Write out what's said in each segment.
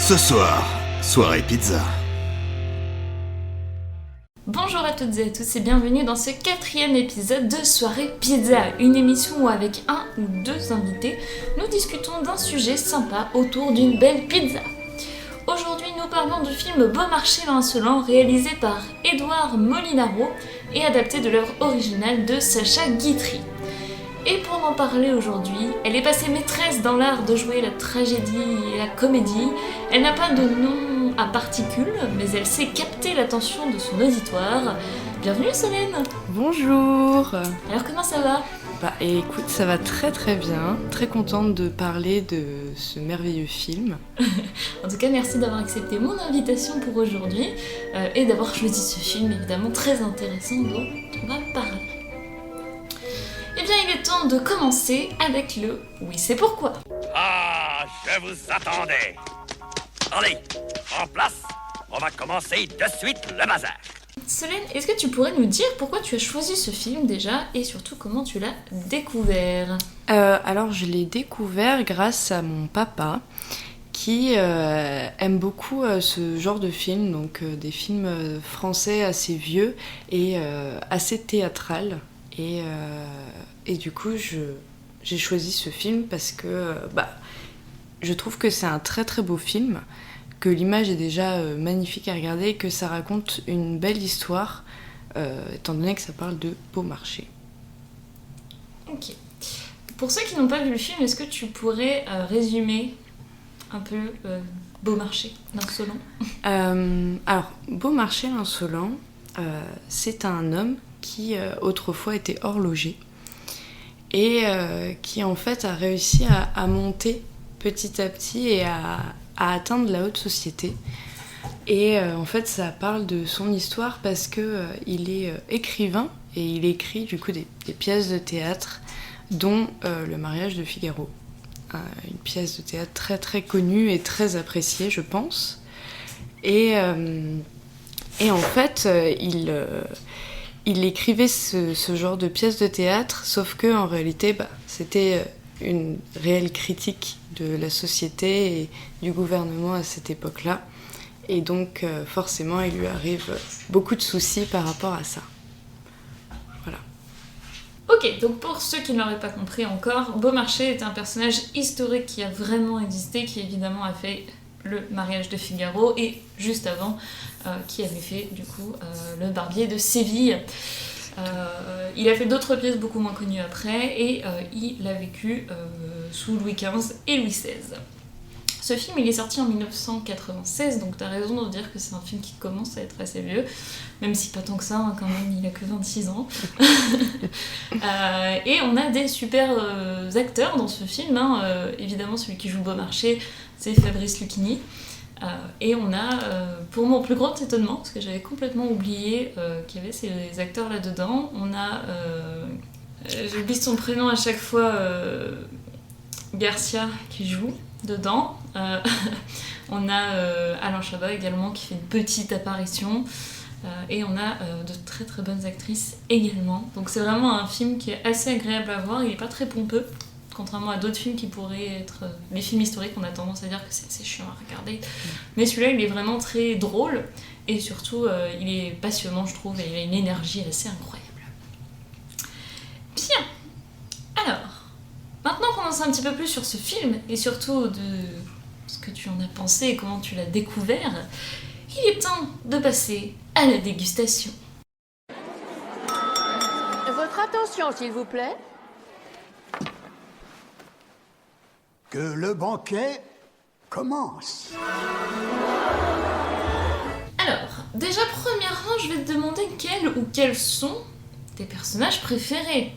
Ce soir, soirée pizza. Bonjour à toutes et à tous et bienvenue dans ce 4e épisode de Soirée Pizza, une émission où avec un ou deux invités, nous discutons d'un sujet sympa autour d'une belle pizza. Aujourd'hui, nous parlons du film Beaumarchais l'Insolent, réalisé par Édouard Molinaro et adapté de l'œuvre originale de Sacha Guitry. Et pour en parler aujourd'hui, elle est passée maîtresse dans l'art de jouer la tragédie et la comédie. Elle n'a pas de nom à particules, mais elle sait capter l'attention de son auditoire. Bienvenue Solène. Bonjour. Alors comment ça va ? Écoute, ça va très très bien. Très contente de parler de ce merveilleux film. En tout cas, merci d'avoir accepté mon invitation pour aujourd'hui et d'avoir choisi ce film évidemment très intéressant dont on va parler. Eh bien, il est temps de commencer avec le « Oui, c'est pourquoi ». Ah, je vous attendais. Allez, en place, on va commencer de suite le bazar. Solène, est-ce que tu pourrais nous dire pourquoi tu as choisi ce film déjà et surtout comment tu l'as découvert ? Alors, je l'ai découvert grâce à mon papa qui aime beaucoup ce genre de film, donc des films français assez vieux et assez théâtral. Et du coup, j'ai choisi ce film parce que je trouve que c'est un très très beau film, que l'image est déjà magnifique à regarder et que ça raconte une belle histoire, étant donné que ça parle de Beaumarchais. Ok. Pour ceux qui n'ont pas vu le film, est-ce que tu pourrais résumer un peu Beaumarchais l'Insolent ? Alors, Beaumarchais l'Insolent, c'est un homme qui autrefois était horloger et qui en fait a réussi à monter petit à petit et à atteindre la haute société. Et en fait ça parle de son histoire parce que il est écrivain et il écrit du coup des pièces de théâtre dont Le mariage de Figaro, une pièce de théâtre très très connue et très appréciée je pense. Et en fait il écrivait ce genre de pièces de théâtre, sauf que en réalité, c'était une réelle critique de la société et du gouvernement à cette époque-là. Et donc, forcément, il lui arrive beaucoup de soucis par rapport à ça. Voilà. Ok, donc pour ceux qui ne l'auraient pas compris encore, Beaumarchais est un personnage historique qui a vraiment existé, qui évidemment a fait le mariage de Figaro et juste avant qui avait fait du coup le barbier de Séville. Il a fait d'autres pièces beaucoup moins connues après et il a vécu sous Louis XV et Louis XVI. Ce film il est sorti en 1996, donc t'as raison de dire que c'est un film qui commence à être assez vieux, même si pas tant que ça, hein, quand même, il a que 26 ans. Et on a des super acteurs dans ce film, hein. Évidemment celui qui joue Beaumarchais, c'est Fabrice Lucchini. Et on a, pour mon plus grand étonnement, parce que j'avais complètement oublié qu'il y avait ces acteurs là-dedans, on a, j'oublie son prénom à chaque fois, Garcia qui joue dedans. On a Alain Chabat également qui fait une petite apparition. Et on a de très très bonnes actrices également. Donc c'est vraiment un film qui est assez agréable à voir, il n'est pas très pompeux. Contrairement à d'autres films qui pourraient être... Les films historiques, on a tendance à dire que c'est assez chiant à regarder. Mais celui-là, il est vraiment très drôle. Et surtout, il est passionnant, je trouve. Et il a une énergie assez incroyable. Bien. Alors, maintenant qu'on en sait un petit peu plus sur ce film, et surtout de ce que tu en as pensé et comment tu l'as découvert, il est temps de passer à la dégustation. Votre attention, s'il vous plaît. Que le banquet commence. Alors, déjà premièrement, je vais te demander quels ou quels sont tes personnages préférés.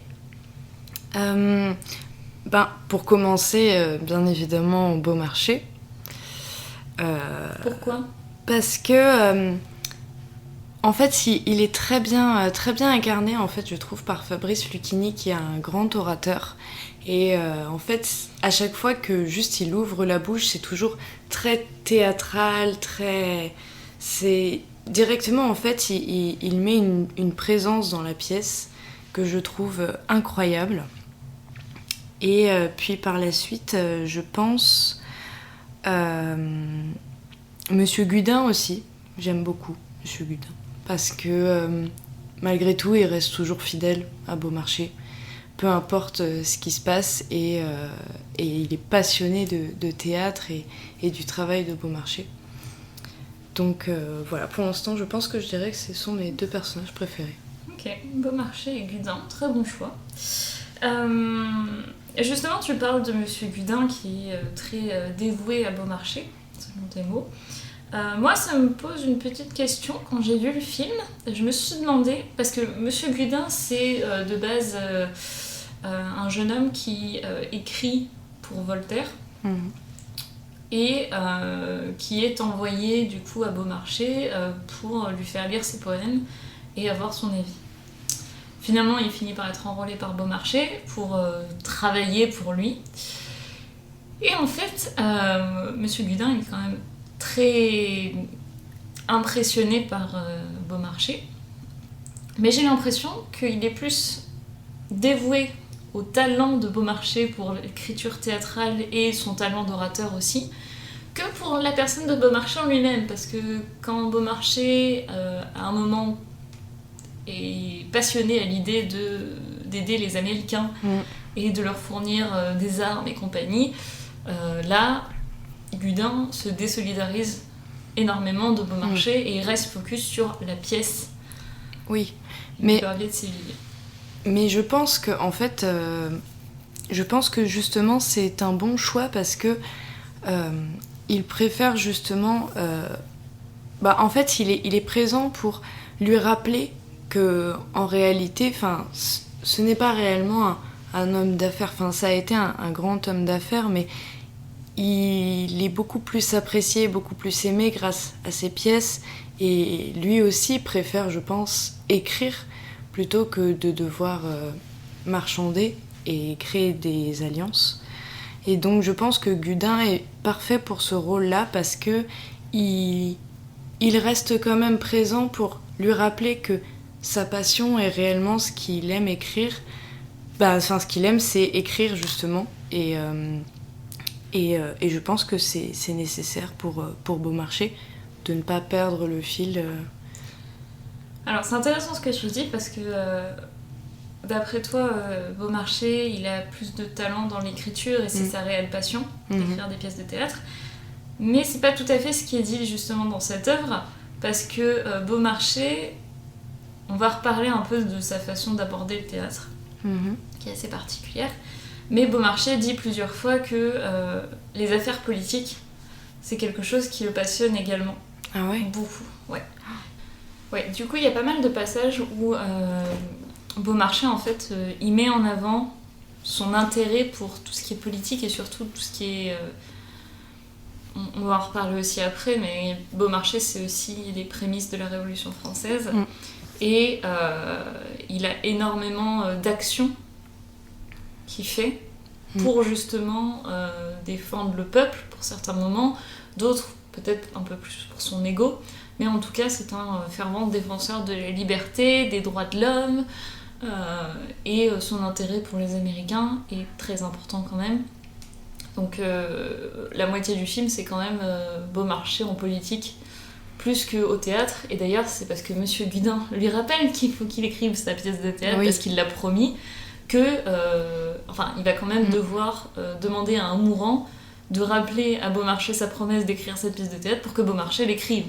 Pour commencer, bien évidemment, Beaumarchais. Pourquoi ? Parce que, en fait, il est très bien incarné, en fait, je trouve, par Fabrice Lucchini, qui est un grand orateur. Et en fait, à chaque fois que juste il ouvre la bouche, c'est toujours très théâtral, c'est directement, en fait, il met une présence dans la pièce que je trouve incroyable. Et puis par la suite, je pense Monsieur Gudin aussi, j'aime beaucoup Monsieur Gudin. Parce que malgré tout, il reste toujours fidèle à Beaumarchais. Peu importe ce qui se passe, et il est passionné de théâtre et du travail de Beaumarchais. Donc voilà, pour l'instant, je pense que je dirais que ce sont mes 2 personnages préférés. Ok, Beaumarchais et Gudin, très bon choix. Justement, tu parles de Monsieur Gudin qui est très dévoué à Beaumarchais, selon tes mots. Moi, ça me pose une petite question. Quand j'ai vu le film, je me suis demandé, parce que Monsieur Gudin, c'est de base un jeune homme qui écrit pour Voltaire, et qui est envoyé du coup à Beaumarchais pour lui faire lire ses poèmes et avoir son avis. Finalement, il finit par être enrôlé par Beaumarchais pour travailler pour lui. Et en fait, Monsieur Gudin, il est quand même très impressionné par Beaumarchais. Mais j'ai l'impression qu'il est plus dévoué au talent de Beaumarchais pour l'écriture théâtrale et son talent d'orateur aussi, que pour la personne de Beaumarchais en lui-même. Parce que quand Beaumarchais, à un moment, est passionné à l'idée d'aider les Américains et de leur fournir des armes et compagnie, là, Gudin se désolidarise énormément de Beaumarchais et il reste focus sur la pièce. Oui, mais de Séville. Mais je pense que en fait, je pense que justement c'est un bon choix parce que il préfère justement, en fait, il est présent pour lui rappeler que en réalité, ce n'est pas réellement un homme d'affaires. Ça a été un grand homme d'affaires, mais il est beaucoup plus apprécié, beaucoup plus aimé grâce à ses pièces, et lui aussi préfère, je pense, écrire plutôt que de devoir marchander et créer des alliances. Et donc je pense que Gudin est parfait pour ce rôle-là parce que il reste quand même présent pour lui rappeler que sa passion est réellement ce qu'il aime écrire. Ce qu'il aime, c'est écrire justement, et je pense que c'est nécessaire pour Beaumarchais de ne pas perdre le fil. Alors c'est intéressant ce que tu dis parce que d'après toi, Beaumarchais, il a plus de talent dans l'écriture et c'est sa réelle passion d'écrire des pièces de théâtre. Mais c'est pas tout à fait ce qui est dit justement dans cette œuvre, parce que Beaumarchais, on va reparler un peu de sa façon d'aborder le théâtre, qui est assez particulière. Mais Beaumarchais dit plusieurs fois que les affaires politiques, c'est quelque chose qui le passionne également. Ah ouais ? Beaucoup, ouais. Ouais, du coup, il y a pas mal de passages où Beaumarchais, en fait, il met en avant son intérêt pour tout ce qui est politique et surtout tout ce qui est... on va en reparler aussi après, mais Beaumarchais, c'est aussi les prémices de la Révolution française. Et il a énormément d'actions qu'il fait pour justement défendre le peuple pour certains moments, d'autres peut-être un peu plus pour son ego, mais en tout cas c'est un fervent défenseur de la liberté, des droits de l'homme, et son intérêt pour les Américains est très important quand même. Donc la moitié du film c'est quand même Beaumarchais en politique plus qu'au théâtre, et d'ailleurs c'est parce que Monsieur Gudin lui rappelle qu'il faut qu'il écrive sa pièce de théâtre, parce qu'il l'a promis, que il va quand même devoir demander à un mourant de rappeler à Beaumarchais sa promesse d'écrire cette pièce de théâtre pour que Beaumarchais l'écrive.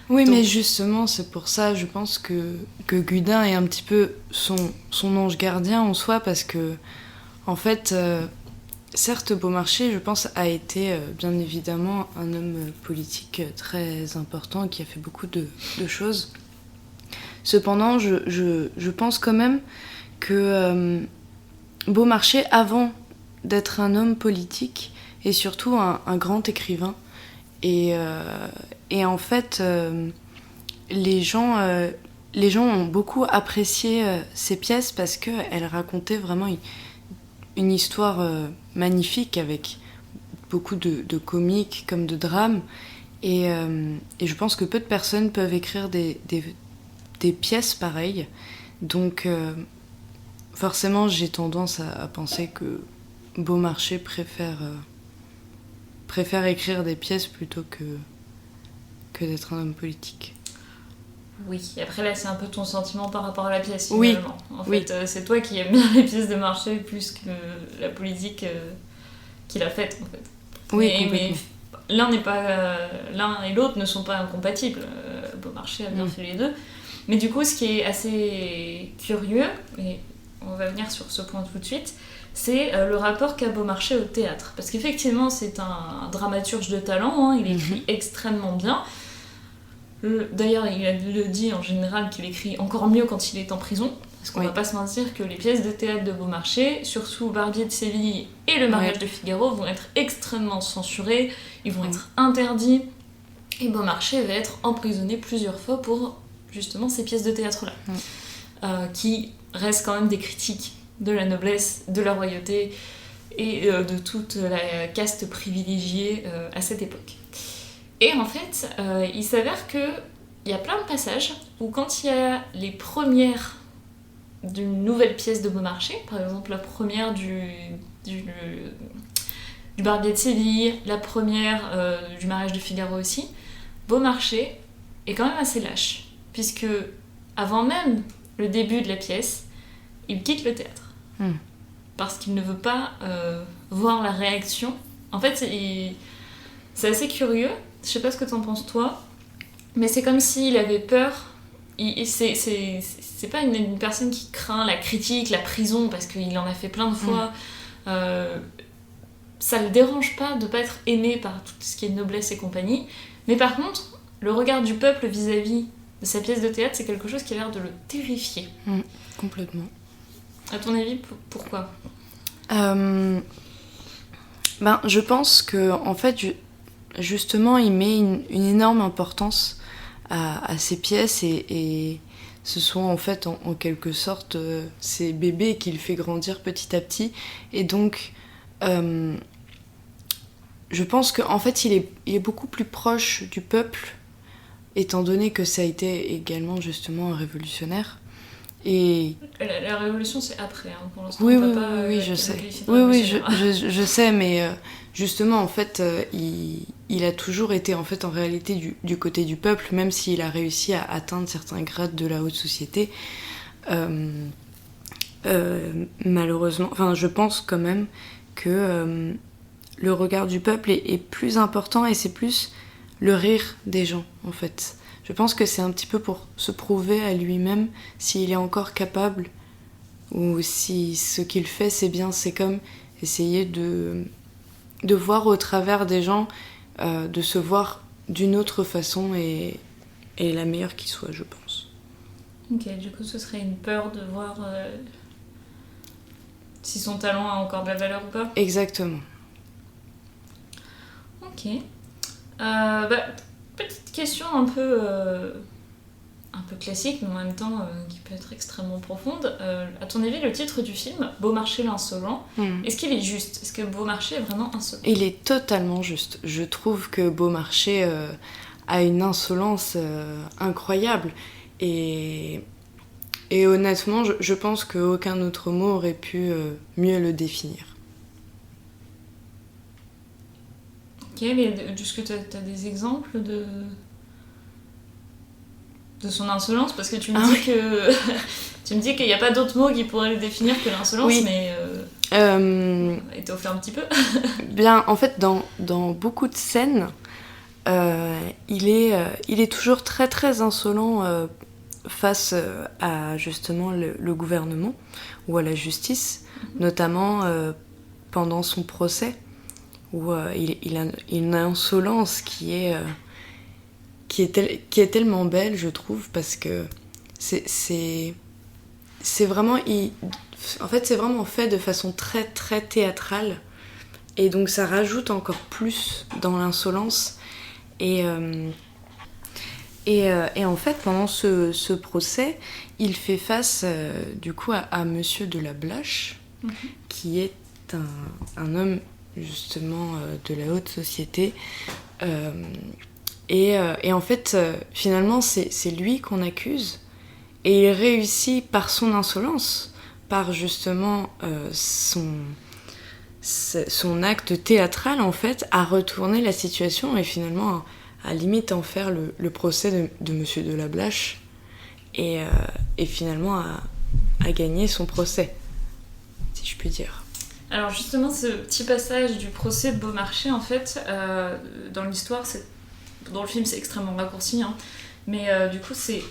Oui, donc... mais justement, c'est pour ça, je pense que Gudin est un petit peu son ange gardien en soi, parce que, en fait, certes, Beaumarchais, je pense, a été bien évidemment un homme politique très important qui a fait beaucoup de choses. Cependant, je pense quand même que Beaumarchais, avant d'être un homme politique, est surtout un grand écrivain. Et en fait, les gens ont beaucoup apprécié ces pièces parce qu'elles racontaient vraiment une histoire magnifique avec beaucoup de comiques comme de drames. Et je pense que peu de personnes peuvent écrire des pièces pareilles. Donc forcément, j'ai tendance à penser que Beaumarchais préfère écrire des pièces plutôt que d'être un homme politique. Oui, et après là c'est un peu ton sentiment par rapport à la pièce Oui. finalement. En Oui. fait, c'est toi qui aimes bien les pièces de marché plus que la politique qu'il a faite en fait. Oui, mais complètement. l'un et l'autre ne sont pas incompatibles. Beaumarchais a bien fait les deux. Mais du coup, ce qui est assez curieux, et on va venir sur ce point tout de suite, c'est le rapport qu'a Beaumarchais au théâtre. Parce qu'effectivement, c'est un dramaturge de talent, hein, il écrit extrêmement bien. D'ailleurs, il le dit en général qu'il écrit encore mieux quand il est en prison. Parce qu'on Oui. va pas se mentir que les pièces de théâtre de Beaumarchais, surtout Barbier de Séville et Le mariage de Figaro, vont être extrêmement censurés, ils vont être interdits, et Beaumarchais va être emprisonné plusieurs fois pour justement ces pièces de théâtre-là, qui restent quand même des critiques de la noblesse, de la royauté et de toute la caste privilégiée à cette époque. Et en fait, il s'avère qu'il y a plein de passages où quand il y a les premières d'une nouvelle pièce de Beaumarchais, par exemple la première du Barbier de Séville, la première du mariage de Figaro aussi, Beaumarchais est quand même assez lâche, puisque avant même le début de la pièce, il quitte le théâtre. Parce qu'il ne veut pas voir la réaction. En fait, c'est assez curieux, je sais pas ce que t'en penses toi, mais c'est comme s'il avait peur. C'est pas une personne qui craint la critique, la prison, parce qu'il en a fait plein de fois. Ça le dérange pas de pas être aimé par tout ce qui est noblesse et compagnie. Mais par contre, le regard du peuple vis-à-vis de sa pièce de théâtre, c'est quelque chose qui a l'air de le terrifier. Complètement. À ton avis, pourquoi ? Je pense que en fait, justement, il met une énorme importance à ces pièces et ce sont en fait en quelque sorte ces bébés qu'il fait grandir petit à petit. Et donc, je pense qu'en fait, il est beaucoup plus proche du peuple, étant donné que ça a été également justement un révolutionnaire. Et la révolution, c'est après, hein. Pour l'instant, oui, on oui, peut pas oui, je sais. qualifier de Oui, révolutionnaire. je sais, mais justement, en fait, il a toujours été en fait en réalité du côté du peuple, même s'il a réussi à atteindre certains grades de la haute société. Malheureusement, enfin, je pense quand même que le regard du peuple est plus important et c'est plus le rire des gens, en fait. Je pense que c'est un petit peu pour se prouver à lui-même s'il est encore capable ou si ce qu'il fait c'est bien. C'est comme essayer de voir au travers des gens, de se voir d'une autre façon et la meilleure qui soit, je pense. Ok, du coup, ce serait une peur de voir si son talent a encore de la valeur ou pas. Exactement. Ok. Petite question un peu classique, mais en même temps qui peut être extrêmement profonde. À ton avis, le titre du film, Beaumarchais l'insolent, est-ce qu'il est juste ? Est-ce que Beaumarchais est vraiment insolent ? Il est totalement juste. Je trouve que Beaumarchais a une insolence incroyable. Et honnêtement, je pense qu'aucun autre mot aurait pu mieux le définir. Ok, mais est-ce que tu as des exemples de son insolence ? Parce que tu me dis que tu me dis qu'il n'y a pas d'autres mots qui pourraient le définir que l'insolence, oui. Mais étoffer un petit peu. Bien, en fait, dans beaucoup de scènes, il est toujours très très insolent face à justement le gouvernement ou à la justice, notamment pendant son procès, où il a une insolence qui est tellement belle, je trouve, parce que c'est vraiment en fait c'est vraiment fait de façon très très théâtrale et donc ça rajoute encore plus dans l'insolence et en fait pendant ce procès il fait face du coup à Monsieur de la Blache, qui est un homme justement de la haute société et en fait finalement c'est lui qu'on accuse et il réussit par son insolence, par justement son acte théâtral en fait à retourner la situation et finalement à limite en faire le procès de Monsieur de la Blache et finalement à gagner son procès, si je puis dire. Alors justement, ce petit passage du procès de Beaumarchais, en fait, dans l'histoire, dans le film, c'est extrêmement raccourci, hein, mais du coup, c'est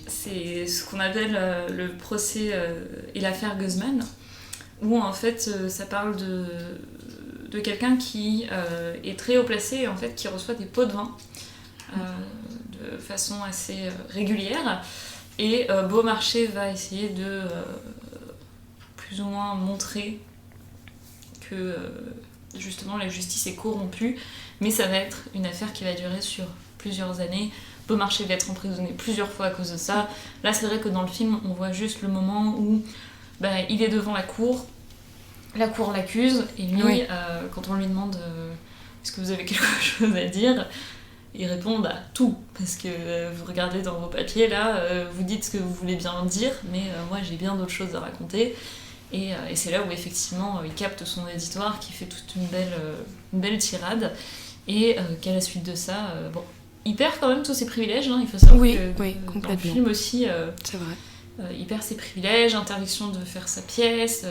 ce qu'on appelle le procès et l'affaire Guzman, où en fait, ça parle de quelqu'un qui est très haut placé et en fait qui reçoit des pots de vin de façon assez régulière, et Beaumarchais va essayer de plus ou moins montrer que justement la justice est corrompue, mais ça va être une affaire qui va durer sur plusieurs années. Beaumarchais va être emprisonné plusieurs fois à cause de ça. Là, c'est vrai que dans le film, on voit juste le moment où il est devant la cour l'accuse, et lui, oui. Quand on lui demande est-ce que vous avez quelque chose à dire, il répond tout, parce que vous regardez dans vos papiers là, vous dites ce que vous voulez bien dire, mais moi j'ai bien d'autres choses à raconter. Et c'est là où effectivement il capte son auditoire, qui fait toute une belle tirade, et qu'à la suite de ça, il perd quand même tous ses privilèges, hein. Il faut savoir que dans le film aussi, c'est vrai. Il perd ses privilèges, interdiction de faire sa pièce,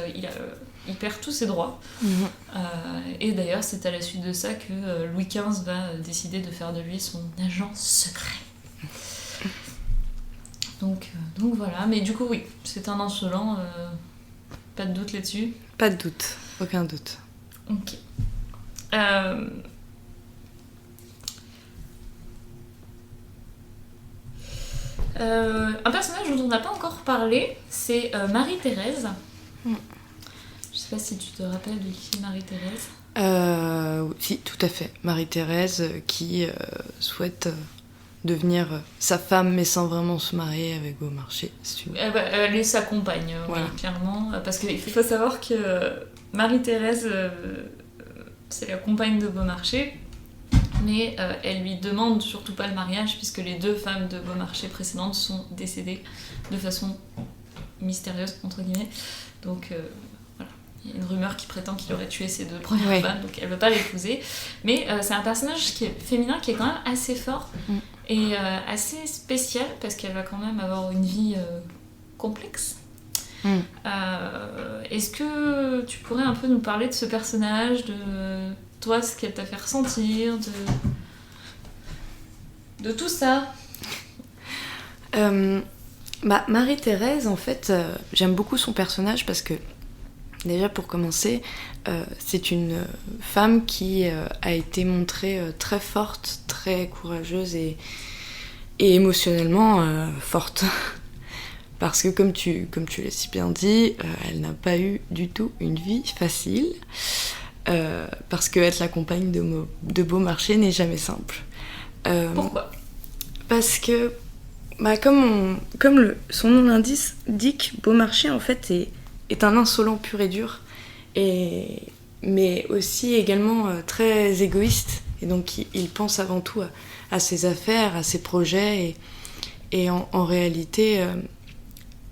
il perd tous ses droits. Et d'ailleurs, c'est à la suite de ça que Louis XV va décider de faire de lui son agent secret. Donc voilà, mais du coup, oui, c'est un insolent, pas de doute là-dessus. Pas de doute, aucun doute. Ok. Un personnage dont on n'a pas encore parlé, c'est Marie-Thérèse. Je sais pas si tu te rappelles de qui est Marie-Thérèse. Si, tout à fait. Marie-Thérèse qui souhaite devenir sa femme, mais sans vraiment se marier avec Beaumarchais. Elle est sa compagne, voilà. Oui, clairement. Parce qu'il faut savoir que Marie-Thérèse, c'est la compagne de Beaumarchais, mais elle lui demande surtout pas le mariage, puisque les deux femmes de Beaumarchais précédentes sont décédées de façon mystérieuse, entre guillemets. Donc voilà, il y a une rumeur qui prétend qu'il aurait tué ses deux premières femmes, donc elle veut pas l'épouser. Mais c'est un personnage féminin qui est quand même assez fort et assez spécial, parce qu'elle va quand même avoir une vie complexe. Est-ce que tu pourrais un peu nous parler de ce personnage, de toi, ce qu'elle t'a fait ressentir, de tout ça? Marie-Thérèse, en fait, j'aime beaucoup son personnage parce que, déjà pour commencer, c'est une femme qui a été montrée très forte, très courageuse et émotionnellement forte. Parce que comme tu l'as si bien dit, elle n'a pas eu du tout une vie facile. Parce que être la compagne de Beaumarchais n'est jamais simple. Pourquoi ? Parce que, comme son nom l'indique, Beaumarchais en fait est un insolent pur et dur, mais aussi également très égoïste. Et donc il pense avant tout à ses affaires, à ses projets, et en réalité,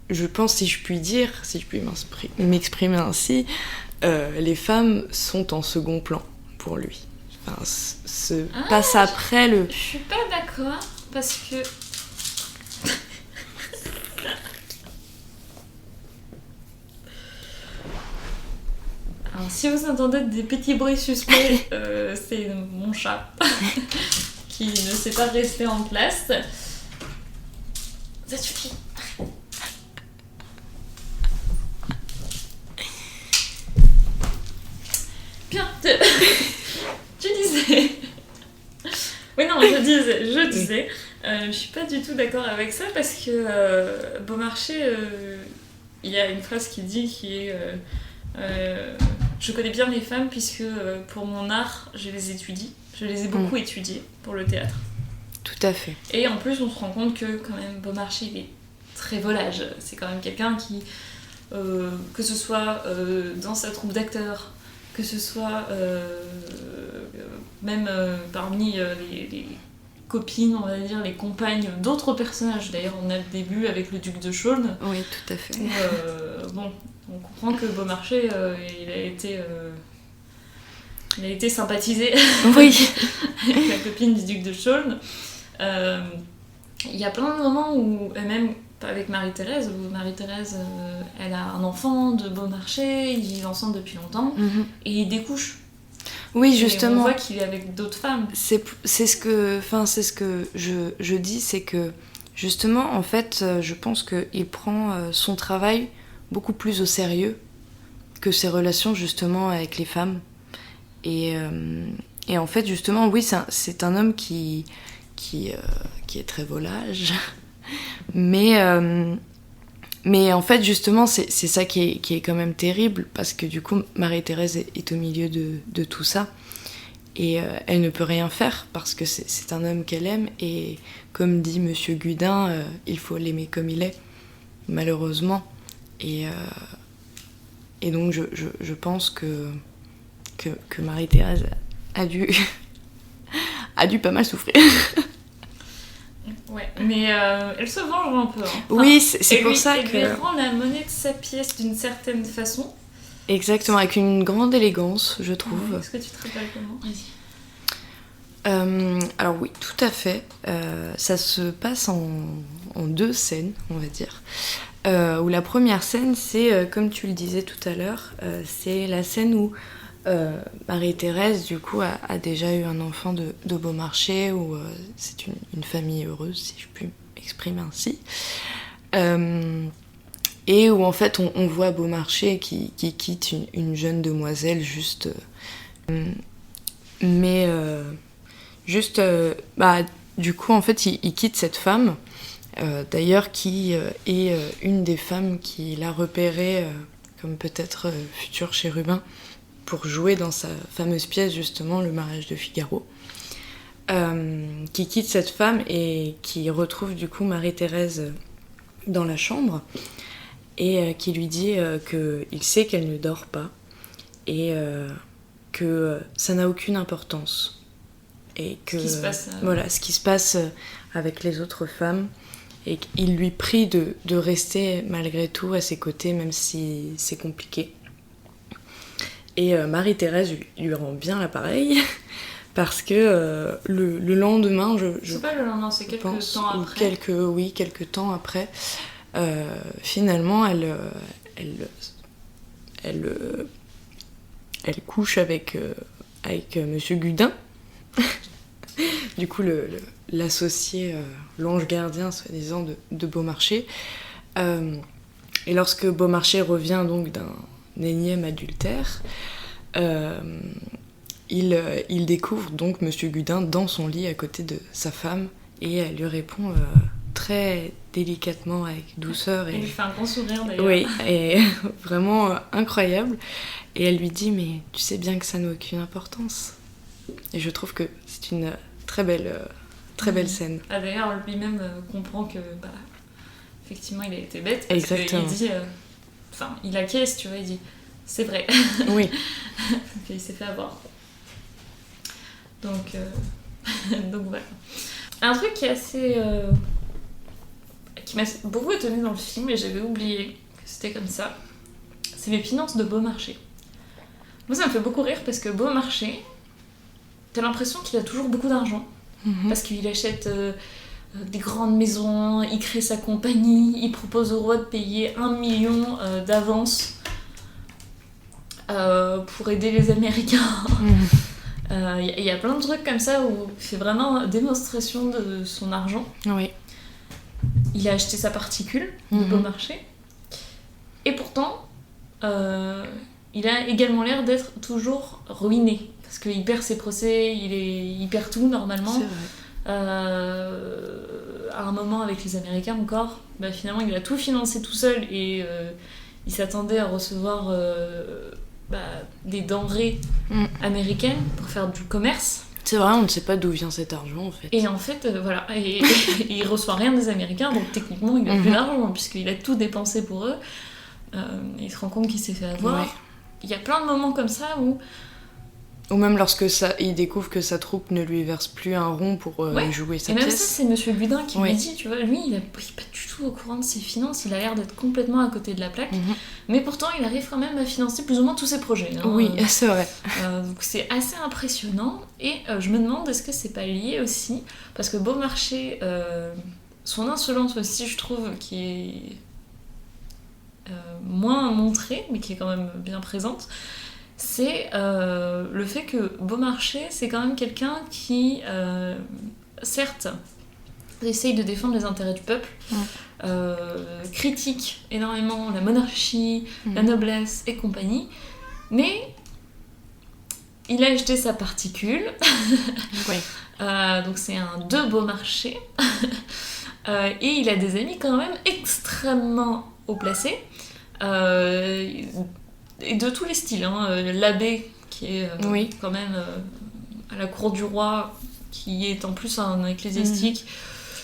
je pense, si je puis m'exprimer ainsi, les femmes sont en second plan pour lui. Enfin, passe après le... Je suis pas d'accord, parce que... Alors, si vous entendez des petits bruits suspects, c'est mon chat qui ne sait pas rester en place. Ça suffit. Bien, tu disais. Oui, non, je disais. Je suis pas du tout d'accord avec ça, parce que Beaumarchais, il y a une phrase qui est je connais bien les femmes puisque pour mon art, je les étudie. Je les ai beaucoup étudiées pour le théâtre. Tout à fait. Et en plus, on se rend compte que quand même Beaumarchais, il est très volage. C'est quand même quelqu'un qui, que ce soit dans sa troupe d'acteurs, que ce soit même parmi les copines, on va dire, les compagnes d'autres personnages. D'ailleurs, on a le début avec le duc de Chaulnes. Oui, tout à fait. Bon, on comprend que Beaumarchais, il a été il a été sympathisé Oui. avec la copine du duc de Chaulnes. Il y a plein de moments où, et même avec Marie-Thérèse, où Marie-Thérèse, elle a un enfant de Beaumarchais, ils vivent ensemble depuis longtemps, et ils découchent. Oui, Et justement. on voit qu'il est avec d'autres femmes. C'est ce que je dis, c'est que justement, en fait, je pense qu'il prend son travail beaucoup plus au sérieux que ses relations justement avec les femmes. Et en fait, justement, oui, c'est un homme qui est très volage. Mais en fait, justement, c'est ça qui est quand même terrible, parce que du coup, Marie-Thérèse est au milieu de tout ça. Et elle ne peut rien faire, parce que c'est un homme qu'elle aime. Et comme dit Monsieur Gudin, il faut l'aimer comme il est, malheureusement. Et donc, je pense que Marie-Thérèse a dû pas mal souffrir. Ouais, mais elle se venge un peu. Hein. Enfin, Oui, c'est pour ça que... Elle lui rend la monnaie de sa pièce d'une certaine façon. Exactement, avec une grande élégance, je trouve. Est-ce que tu te rappelles comment ? Vas-y. Alors oui, tout à fait. Ça se passe en 2 scènes, on va dire. Où la première scène, c'est, comme tu le disais tout à l'heure, c'est la scène où Marie-Thérèse, du coup, a déjà eu un enfant de Beaumarchais, où c'est une famille heureuse, si je puis m'exprimer ainsi. Et où, en fait, on voit Beaumarchais qui quitte une jeune demoiselle, juste... du coup, en fait, il quitte cette femme, d'ailleurs, qui est une des femmes qu'il a repérée comme peut-être futur chérubin, pour jouer dans sa fameuse pièce, justement, Le mariage de Figaro, qui quitte cette femme et qui retrouve, du coup, Marie-Thérèse dans la chambre, et qui lui dit qu'il sait qu'elle ne dort pas, et que ça n'a aucune importance. Et que, ce qui se passe, voilà, ce qui se passe avec les autres femmes, et qu'il lui prie de rester malgré tout à ses côtés, même si c'est compliqué. Et Marie-Thérèse lui rend bien l'appareil, parce que le lendemain, c'est pas le lendemain, c'est quelques temps après. Quelques temps après, finalement, elle couche avec Monsieur Gudin, du coup l'associé, l'ange gardien, soi-disant, de Beaumarchais. Et lorsque Beaumarchais revient donc d'un énième adultère, il découvre donc Monsieur Gudin dans son lit à côté de sa femme, et elle lui répond très délicatement, avec douceur. Elle lui fait un grand sourire d'ailleurs. Oui, et vraiment incroyable. Et elle lui dit, mais tu sais bien que ça n'a aucune importance. Et je trouve que c'est une très belle scène. Ah, d'ailleurs, lui-même comprend que, effectivement, il a été bête. Parce Exactement. qu'il dit, il acquiesce, tu vois, il dit, c'est vrai. Oui. Il s'est fait avoir. Donc voilà. Un truc qui est assez... qui m'a beaucoup étonnée dans le film, et j'avais oublié que c'était comme ça, c'est les finances de Beaumarchais. Moi, ça me fait beaucoup rire, parce que Beaumarchais, t'as l'impression qu'il a toujours beaucoup d'argent, parce qu'il achète des grandes maisons, il crée sa compagnie, il propose au roi de payer 1 million d'avance pour aider les Américains. Il y a plein de trucs comme ça où il fait vraiment démonstration de son argent. Oui. Il a acheté sa particule de Beaumarchais, et pourtant il a également l'air d'être toujours ruiné, parce qu'il perd ses procès, il perd tout normalement. C'est vrai. À un moment avec les Américains encore, finalement il a tout financé tout seul, et il s'attendait à recevoir des denrées américaines pour faire du commerce. C'est vrai, on ne sait pas d'où vient cet argent, en fait. Et en fait, voilà, et il reçoit rien des Américains, donc techniquement il a plus d'argent, puisqu'il a tout dépensé pour eux. Il se rend compte qu'il s'est fait avoir. Ouais. Il y a plein de moments comme ça où Ou même lorsque il découvre que sa troupe ne lui verse plus un rond pour jouer sa et même pièce. ça, c'est Monsieur Gudin qui Ouais. lui dit, tu vois, lui, il est pas du tout au courant de ses finances, il a l'air d'être complètement à côté de la plaque, mais pourtant, il arrive quand même à financer plus ou moins tous ses projets. Hein. Oui, c'est vrai. Donc c'est assez impressionnant, et je me demande est-ce que c'est pas lié aussi, parce que Beaumarchais, son insolence aussi, je trouve, qui est moins montrée, mais qui est quand même bien présente, c'est le fait que Beaumarchais, c'est quand même quelqu'un qui, certes, essaye de défendre les intérêts du peuple, critique énormément la monarchie, la noblesse et compagnie, mais il a acheté sa particule, Oui. donc c'est un de Beaumarchais, et il a des amis quand même extrêmement haut placés, et de tous les styles, hein. L'abbé qui est quand même à la cour du roi, qui est en plus un ecclésiastique.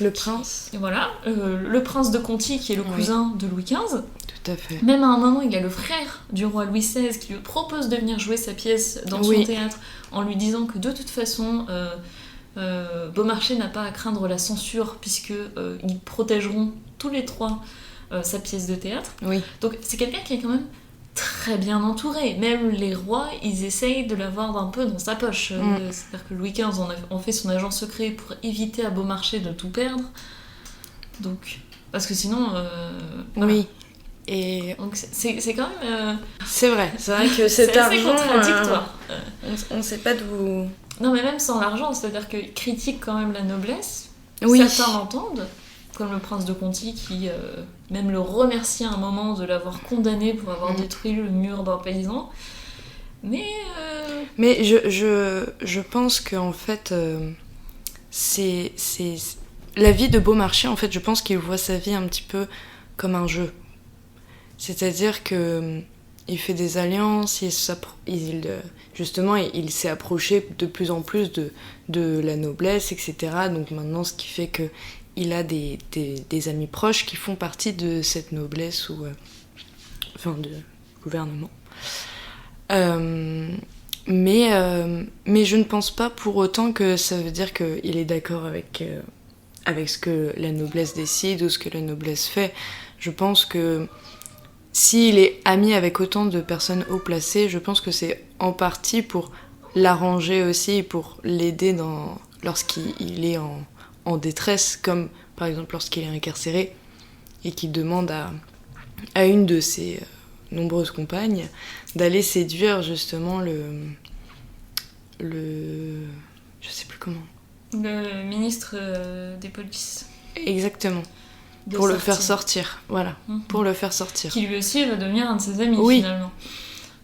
Le prince. Et voilà, le prince de Conti qui est le cousin de Louis XV. Tout à fait. Même à un moment, il y a le frère du roi Louis XVI qui lui propose de venir jouer sa pièce dans son théâtre en lui disant que de toute façon, Beaumarchais n'a pas à craindre la censure puisque ils protégeront tous les trois sa pièce de théâtre. Oui. Donc c'est quelqu'un qui est quand même très bien entouré. Même les rois, ils essayent de l'avoir un peu dans sa poche. C'est-à-dire que Louis XV en fait son agent secret pour éviter à Beaumarchais de tout perdre. Donc, parce que sinon... voilà. Oui. Et donc c'est quand même... c'est vrai que cet c'est assez argent... contradictoire. On sait pas d'où... Non mais même sans l'argent, c'est-à-dire qu'il critique quand même la noblesse. Oui. Certains l'entendent, comme le prince de Conti qui même le remercie à un moment de l'avoir condamné pour avoir détruit le mur d'un paysan. Mais je pense qu'en fait, c'est la vie de Beaumarchais, en fait, je pense qu'il voit sa vie un petit peu comme un jeu. C'est-à-dire que il fait des alliances, justement, il s'est approché de plus en plus de la noblesse, etc. Donc maintenant, ce qui fait qu'il a des amis proches qui font partie de cette noblesse ou de gouvernement. Mais je ne pense pas pour autant que ça veut dire qu'il est d'accord avec ce que la noblesse décide ou ce que la noblesse fait. Je pense que s'il est ami avec autant de personnes haut placées, je pense que c'est en partie pour l'arranger aussi, pour l'aider lorsqu'il est en détresse, comme par exemple lorsqu'il est incarcéré et qu'il demande à une de ses nombreuses compagnes d'aller séduire justement je sais plus comment. le ministre des polices. Exactement. Pour le faire sortir, voilà. Pour le faire sortir. Qui lui aussi va devenir un de ses amis finalement.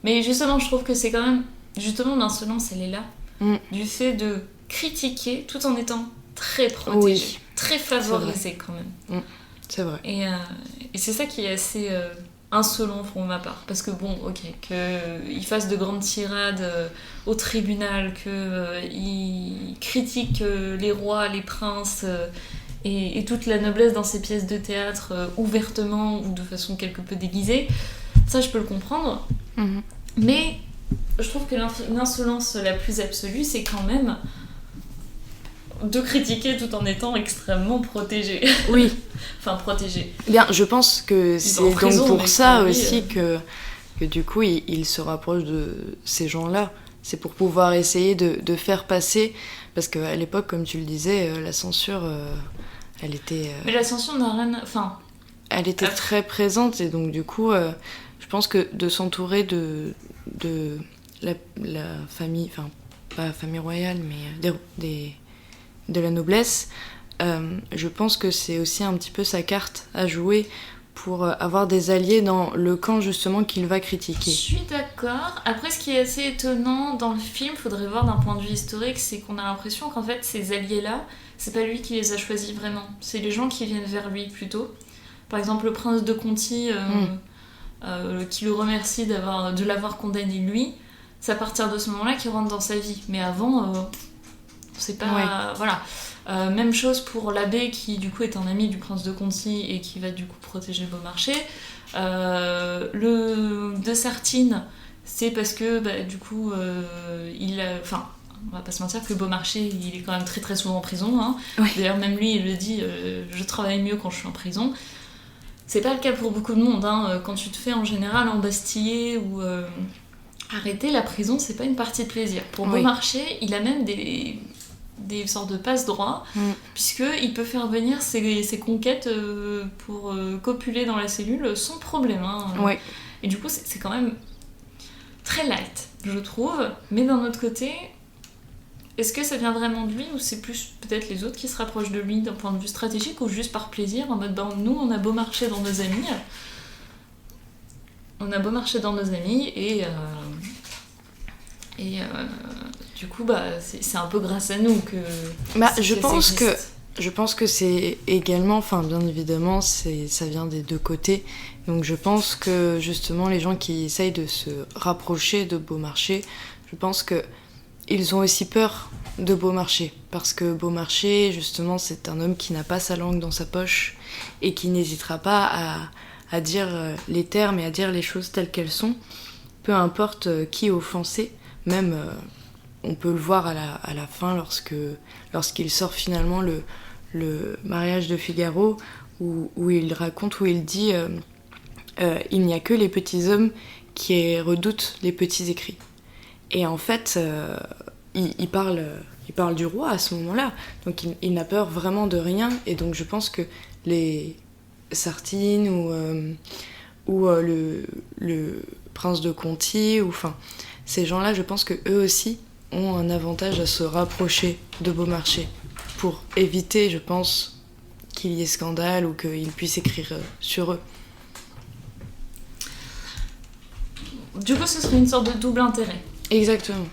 Mais justement, je trouve que c'est quand même... Justement, l'insolence, elle est là. Du fait de critiquer tout en étant très protégé, très favorisé quand même. C'est vrai. Et c'est ça qui est assez insolent pour ma part. Parce que bon, ok, qu'il fasse de grandes tirades au tribunal, qu'il critique les rois, les princes... Et toute la noblesse dans ses pièces de théâtre ouvertement ou de façon quelque peu déguisée, ça je peux le comprendre. Mais je trouve que l'insolence la plus absolue, c'est quand même de critiquer tout en étant extrêmement protégé. Oui. Enfin, protégé. Bien, je pense que c'est donc prison, pour ça oui, aussi que du coup il se rapproche de ces gens-là. C'est pour pouvoir essayer de faire passer, parce qu'à l'époque, comme tu le disais, la censure, elle était... Mais la censure n'a rien... Enfin... Elle était très présente, et donc du coup, je pense que de s'entourer de la famille, enfin, pas la famille royale, mais de la noblesse, je pense que c'est aussi un petit peu sa carte à jouer pour avoir des alliés dans le camp justement qu'il va critiquer. Je suis d'accord. Après, ce qui est assez étonnant dans le film, faudrait voir d'un point de vue historique, c'est qu'on a l'impression qu'en fait, ces alliés-là, c'est pas lui qui les a choisis vraiment. C'est les gens qui viennent vers lui plutôt. Par exemple, le prince de Conti, qui le remercie de l'avoir condamné lui, c'est à partir de ce moment-là qu'il rentre dans sa vie. Mais avant, c'est pas... Ouais. Voilà. Même chose pour l'abbé qui du coup est un ami du prince de Conti et qui va du coup protéger Beaumarchais. Le de Sartine, c'est parce que du coup on va pas se mentir que Beaumarchais il est quand même très très souvent en prison, hein. Ouais. D'ailleurs même lui il le dit, je travaille mieux quand je suis en prison. C'est pas le cas pour beaucoup de monde, hein. Quand tu te fais en général embastiller ou arrêter, la prison c'est pas une partie de plaisir. Pour Oui. Beaumarchais il a même des sortes de passe-droits, puisqu'il peut faire venir ses conquêtes pour copuler dans la cellule sans problème, hein. Ouais. Et du coup c'est quand même très light, je trouve. Mais d'un autre côté, est-ce que ça vient vraiment de lui, ou c'est plus peut-être les autres qui se rapprochent de lui d'un point de vue stratégique, ou juste par plaisir, en mode nous on a beau marcher dans nos amis, et du coup c'est un peu grâce à nous que Je ça pense existe. Je pense que c'est également, enfin bien évidemment, ça vient des deux côtés. Donc je pense que justement les gens qui essayent de se rapprocher de Beaumarchais, je pense que ils ont aussi peur de Beaumarchais. Parce que Beaumarchais, justement, c'est un homme qui n'a pas sa langue dans sa poche et qui n'hésitera pas à dire les termes et à dire les choses telles qu'elles sont, peu importe qui est offensé. Même, on peut le voir à la fin lorsqu'il sort finalement le mariage de Figaro, où il raconte, où il dit il n'y a que les petits hommes qui redoutent les petits écrits. Et en fait, il parle du roi à ce moment-là, donc il n'a peur vraiment de rien. Et donc je pense que les Sartines ou le prince de Conti, enfin ces gens-là, je pense que eux aussi ont un avantage à se rapprocher de Beaumarchais pour éviter, je pense, qu'il y ait scandale ou qu'ils puissent écrire sur eux. Du coup ce serait une sorte de double intérêt. Exactement.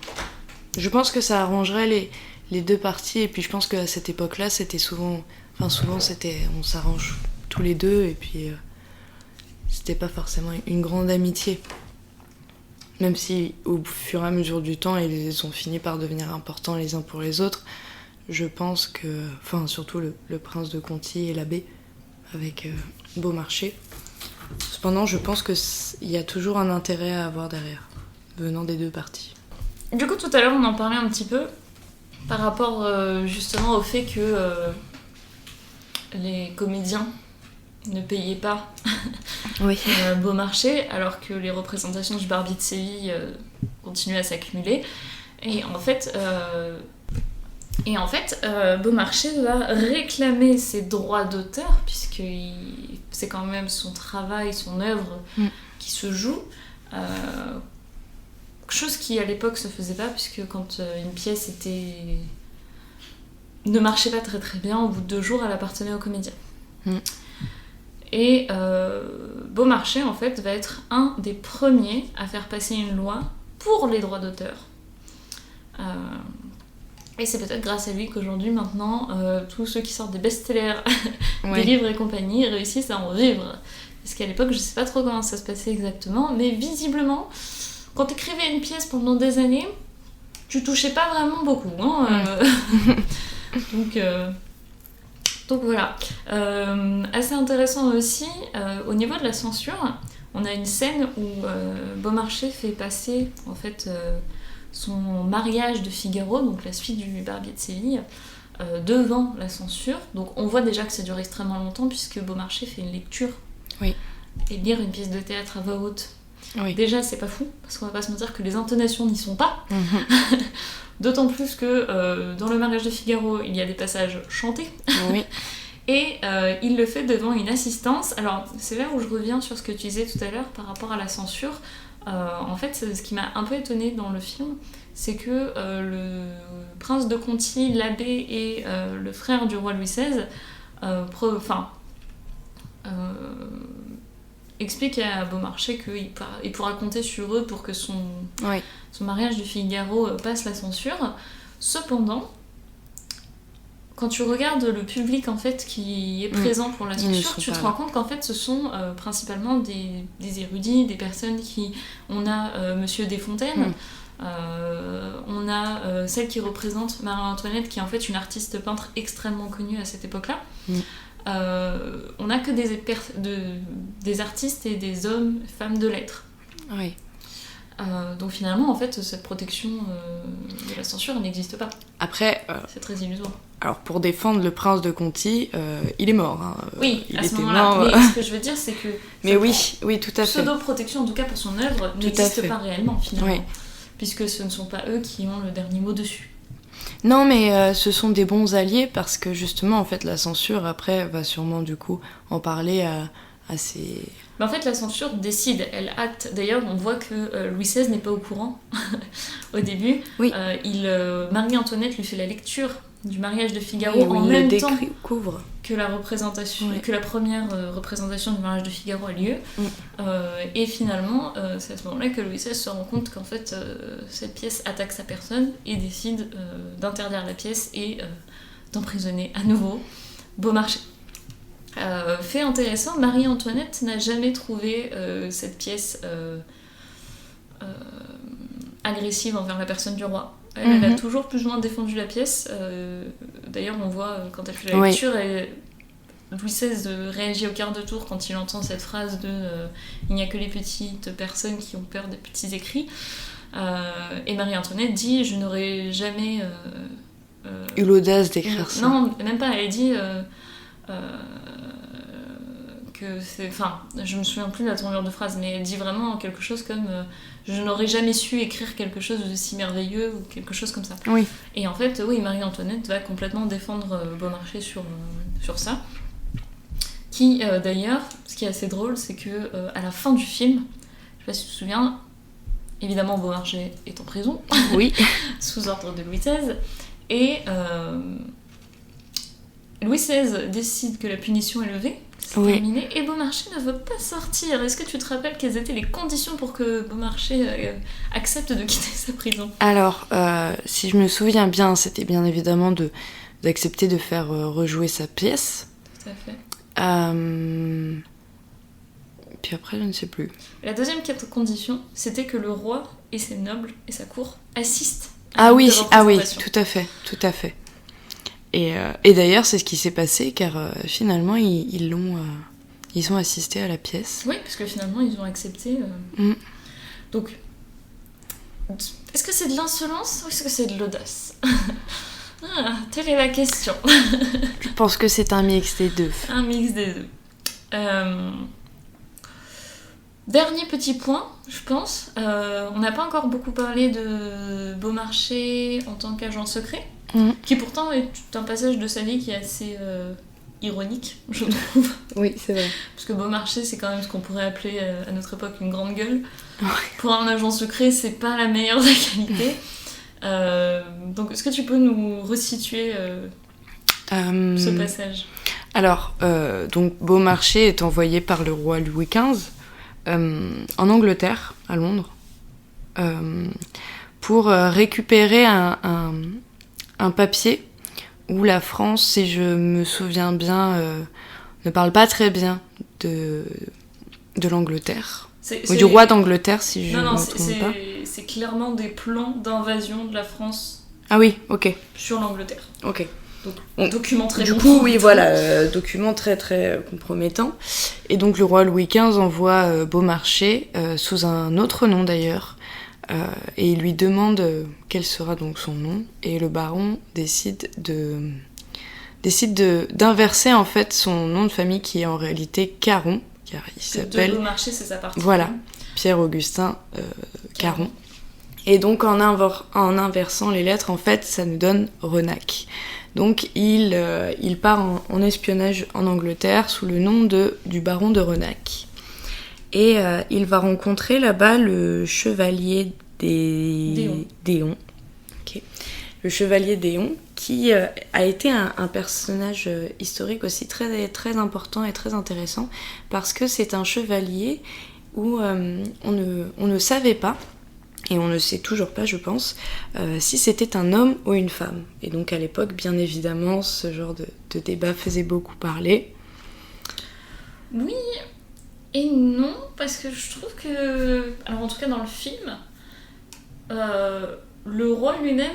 Je pense que ça arrangerait les deux parties, et puis je pense qu'à cette époque-là, c'était souvent c'était on s'arrange tous les deux, et puis c'était pas forcément une grande amitié. Même si au fur et à mesure du temps, ils ont fini par devenir importants les uns pour les autres, je pense que, enfin surtout le prince de Conti et l'abbé avec Beaumarchais. Cependant, je pense qu'il y a toujours un intérêt à avoir derrière, venant des deux parties. Du coup, tout à l'heure, on en parlait un petit peu par rapport justement au fait que les comédiens ne payaient pas Oui. Beaumarchais, alors que les représentations du Barbier de Séville continuaient à s'accumuler. Et en fait, Beaumarchais va réclamer ses droits d'auteur, puisque c'est quand même son travail, son œuvre qui se joue. Chose qui à l'époque se faisait pas, puisque quand une pièce ne marchait pas très très bien, au bout de 2 jours elle appartenait au comédien. Et Beaumarchais en fait va être un des premiers à faire passer une loi pour les droits d'auteur. Et c'est peut-être grâce à lui qu'aujourd'hui maintenant tous ceux qui sortent des best-sellers, des livres et compagnie réussissent à en vivre. Parce qu'à l'époque je sais pas trop comment ça se passait exactement, mais visiblement quand t'écrivais une pièce pendant des années, tu touchais pas vraiment beaucoup, hein. Donc voilà. Assez intéressant aussi, au niveau de la censure, on a une scène où Beaumarchais fait passer en fait son mariage de Figaro, donc la suite du Barbier de Séville, devant la censure. Donc on voit déjà que ça dure extrêmement longtemps, puisque Beaumarchais fait une lecture. Oui. Et lire une pièce de théâtre à voix haute. Oui. Déjà, c'est pas fou, parce qu'on va pas se mentir que les intonations n'y sont pas. D'autant plus que dans le mariage de Figaro, il y a des passages chantés. Oui. Et il le fait devant une assistance. Alors, c'est là où je reviens sur ce que tu disais tout à l'heure par rapport à la censure. En fait, ce qui m'a un peu étonnée dans le film, c'est que le prince de Conti, l'abbé et le frère du roi Louis XVI explique à Beaumarchais qu'il pourra compter sur eux pour que son mariage de Figaro passe la censure. Cependant, quand tu regardes le public en fait qui est présent pour la censure, tu te rends compte qu'en fait ce sont principalement des érudits, des personnes qui... On a Monsieur Desfontaines, on a celle qui représente Marie-Antoinette, qui est en fait une artiste peintre extrêmement connue à cette époque-là. On n'a que des artistes et des hommes, femmes de lettres. Oui. Donc finalement, en fait, cette protection de la censure, elle n'existe pas. Après, C'est très illusoire. alors pour défendre le prince de Conti, il est mort. Hein. Oui, il à ce était moment-là. mort. Mais ce que je veux dire, c'est que Mais oui, tout à fait. pseudo-protection, en tout cas pour son œuvre, Tout à n'existe fait. pas réellement, finalement. Oui. Puisque ce ne sont pas eux qui ont le dernier mot dessus. Non, mais ce sont des bons alliés parce que justement, en fait, la censure, après, va sûrement du coup en parler à ses... Mais en fait, la censure décide, elle acte. D'ailleurs, on voit que Louis XVI n'est pas au courant au début. Oui. Marie-Antoinette lui fait la lecture du mariage de Figaro Oui, oui, en il même le temps découvre. que la représentation, Oui. que la première représentation du mariage de Figaro a lieu. Et finalement, c'est à ce moment-là que Louis XVI se rend compte qu'en fait, cette pièce attaque sa personne et décide d'interdire la pièce et d'emprisonner à nouveau Beaumarchais. Fait intéressant, Marie-Antoinette n'a jamais trouvé cette pièce agressive envers la personne du roi. Elle a toujours plus ou moins défendu la pièce. D'ailleurs, on voit quand elle fait la lecture, Louis XVI réagit au quart de tour quand il entend cette phrase de il n'y a que les petites personnes qui ont peur des petits écrits. Et Marie-Antoinette dit je n'aurais jamais Eu l'audace d'écrire ça. non, même pas, elle dit que c'est... Enfin, je me souviens plus de la tournure de phrase, mais elle dit vraiment quelque chose comme je n'aurais jamais su écrire quelque chose de si merveilleux ou quelque chose comme ça. Oui. Et en fait, oui, Marie-Antoinette va complètement défendre Beaumarchais sur ça. Qui, d'ailleurs, ce qui est assez drôle, c'est que à la fin du film, je sais pas si tu te souviens, évidemment Beaumarchais est en prison, Oui. sous ordre de Louis XVI, et Louis XVI décide que la punition est levée, c'est terminé, et Beaumarchais ne veut pas sortir. Est-ce que tu te rappelles quelles étaient les conditions pour que Beaumarchais accepte de quitter sa prison ? Alors, si je me souviens bien, c'était bien évidemment d'accepter de faire rejouer sa pièce. Tout à fait. Puis après, je ne sais plus. La deuxième condition, c'était que le roi et ses nobles et sa cour assistent Ah oui, représentation. tout à fait. Et d'ailleurs, c'est ce qui s'est passé, car finalement, ils ont assisté à la pièce. Oui, parce que finalement, ils ont accepté. Donc, est-ce que c'est de l'insolence ou est-ce que c'est de l'audace ? Telle est la question. Je pense que c'est un mix des deux. Un mix des deux. Dernier petit point, je pense. On n'a pas encore beaucoup parlé de Beaumarchais en tant qu'agent secret, qui pourtant est un passage de sa vie qui est assez ironique, je trouve. Oui, c'est vrai. Parce que Beaumarchais, c'est quand même ce qu'on pourrait appeler à notre époque une grande gueule. Pour un agent secret, c'est pas la meilleure des qualités. Donc, est-ce que tu peux nous resituer ce passage ? Alors, donc Beaumarchais est envoyé par le roi Louis XV en Angleterre, à Londres, pour récupérer un papier où la France, si je me souviens bien, ne parle pas très bien de l'Angleterre. Ou du roi d'Angleterre, si je ne me trompe pas. C'est clairement des plans d'invasion de la France Ah oui, ok. sur l'Angleterre. Ok. Donc, document très Du coup, compromettant. oui, voilà, document très très compromettant. Et donc le roi Louis XV envoie Beaumarchais, sous un autre nom d'ailleurs, et il lui demande quel sera donc son nom. Et le baron décide d'inverser en fait son nom de famille qui est en réalité Caron, car il s'appelle... De Beaumarchais, c'est sa partie. Voilà, Pierre-Augustin Caron. Et donc en inversant les lettres, en fait, ça nous donne Renac. Donc il part en espionnage en Angleterre sous le nom du baron de Renac. Et il va rencontrer là-bas le chevalier d'Éon. Okay. Le chevalier d'Éon, qui a été un personnage historique aussi très, très important et très intéressant, parce que c'est un chevalier où on ne savait pas, et on ne sait toujours pas, je pense, si c'était un homme ou une femme. Et donc à l'époque, bien évidemment, ce genre de débat faisait beaucoup parler. Oui et non, parce que je trouve que... Alors en tout cas dans le film, le roi lui-même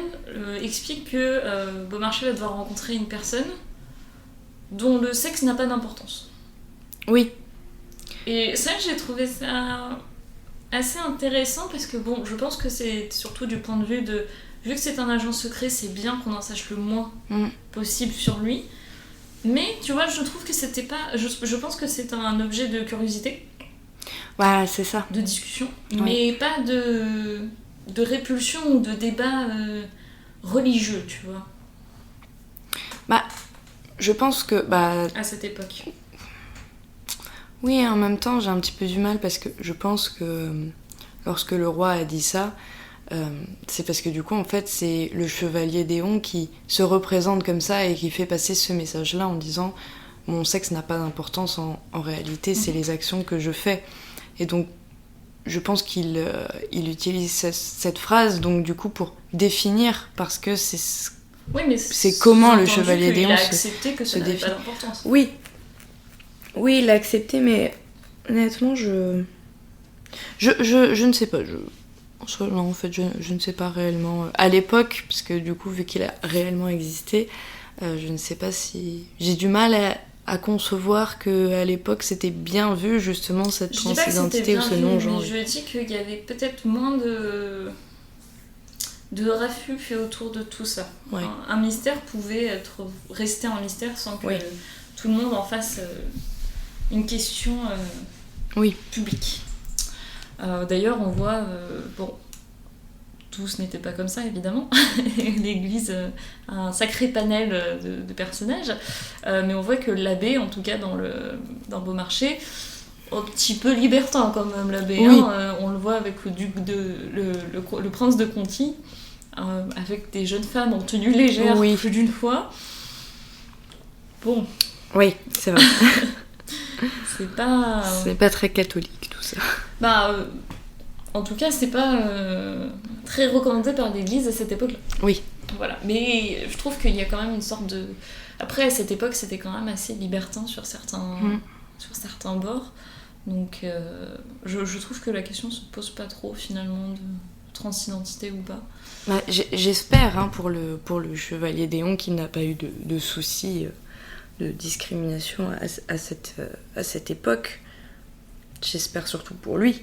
explique que Beaumarchais va devoir rencontrer une personne dont le sexe n'a pas d'importance. Oui. Et ça, j'ai trouvé ça assez intéressant parce que bon, je pense que c'est surtout du point de vue de... Vu que c'est un agent secret, c'est bien qu'on en sache le moins possible sur lui. Mais tu vois, je trouve que c'était pas... Je pense que c'est un objet de curiosité. Ouais, c'est ça. De discussion. Mais pas de répulsion ou de débat religieux, tu vois. Bah, je pense que... À cette époque. Oui, en même temps, j'ai un petit peu du mal parce que je pense que lorsque le roi a dit ça, c'est parce que du coup, en fait, c'est le chevalier Déon qui se représente comme ça et qui fait passer ce message-là en disant « Mon sexe n'a pas d'importance en réalité, c'est les actions que je fais. » Et donc, je pense qu'il utilise cette phrase, donc du coup, pour définir, parce que c'est comment le chevalier Déon il a accepté que ça n'avait pas d'importance. Oui, il l'a accepté, mais honnêtement, je ne sais pas. Non, en fait, je ne sais pas réellement. À l'époque, parce que du coup, vu qu'il a réellement existé, je ne sais pas si... J'ai du mal à concevoir qu'à l'époque, c'était bien vu, justement, cette transidentité ou ce non-genre. Mais je dis qu'il y avait peut-être moins de raffus fait autour de tout ça. Ouais. Un mystère pouvait rester en mystère sans que tout le monde en fasse une question publique. D'ailleurs, on voit... tous n'étaient pas comme ça, évidemment. L'Église a un sacré panel de personnages. Mais on voit que l'abbé, en tout cas dans Beaumarchais, un petit peu libertin quand même, l'abbé. Oui. On le voit avec le duc le prince de Conti, avec des jeunes femmes en tenue légère plus d'une fois. Bon. Oui, c'est vrai. C'est pas... C'est pas très catholique, tout ça. En tout cas, c'est pas très recommandé par l'Église à cette époque-là. Oui. Voilà. Mais je trouve qu'il y a quand même une sorte de... Après, à cette époque, c'était quand même assez libertin sur certains bords. Donc, je trouve que la question se pose pas trop, finalement, de transidentité ou pas. J'espère, pour le chevalier Déon, qu'il n'a pas eu de soucis de discrimination à cette époque. J'espère surtout pour lui.